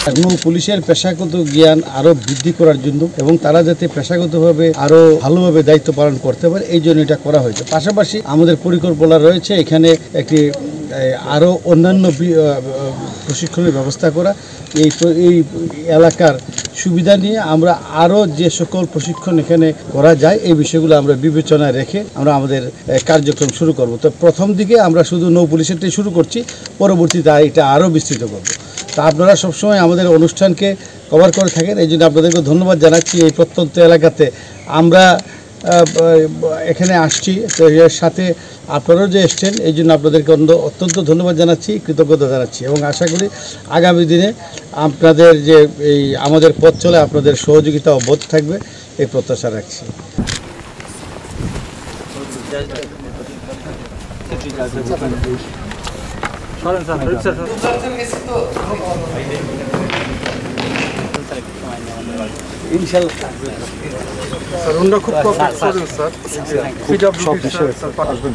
নৌ পুলিশের পেশাগত জ্ঞান আরও বৃদ্ধি করার জন্য এবং তারা যাতে পেশাগতভাবে আরও ভালোভাবে দায়িত্ব পালন করতে পারে এই জন্য এটা করা হয়েছে। পাশাপাশি আমাদের পরিকল্পনা রয়েছে এখানে একটি আরও অন্যান্য প্রশিক্ষণের ব্যবস্থা করা। এই এলাকার সুবিধা নিয়ে আমরা আরও যে সকল প্রশিক্ষণ এখানে করা যায় এই বিষয়গুলো আমরা বিবেচনায় রেখে আমরা আমাদের কার্যক্রম শুরু করব। তো প্রথম দিকে আমরা শুধু নৌ পুলিশেরটাই শুরু করছি, পরবর্তীতে এটা আরও বিস্তৃত করব। তা আপনারা সবসময় আমাদের অনুষ্ঠানকে কভার করে থাকেন, এই জন্য আপনাদেরকে ধন্যবাদ জানাচ্ছি। এই প্রত্যন্ত এলাকাতে আমরা এখানে আসছি, তো এর সাথে আপনারাও যে এসছেন এই জন্য আপনাদেরকে অত্যন্ত ধন্যবাদ জানাচ্ছি, কৃতজ্ঞতা জানাচ্ছি এবং আশা করি আগামী দিনে আপনাদের যে এই আমাদের পথ চলে আপনাদের সহযোগিতা অব্যাহত থাকবে এই প্রত্যাশা রাখছি। ইনশাআল্লাহ স্যার ওনারা খুব কোঅপারেট করেন স্যার, সব বিষয়ে স্যার পাঠাবেন।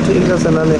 ঠিক আছে নালে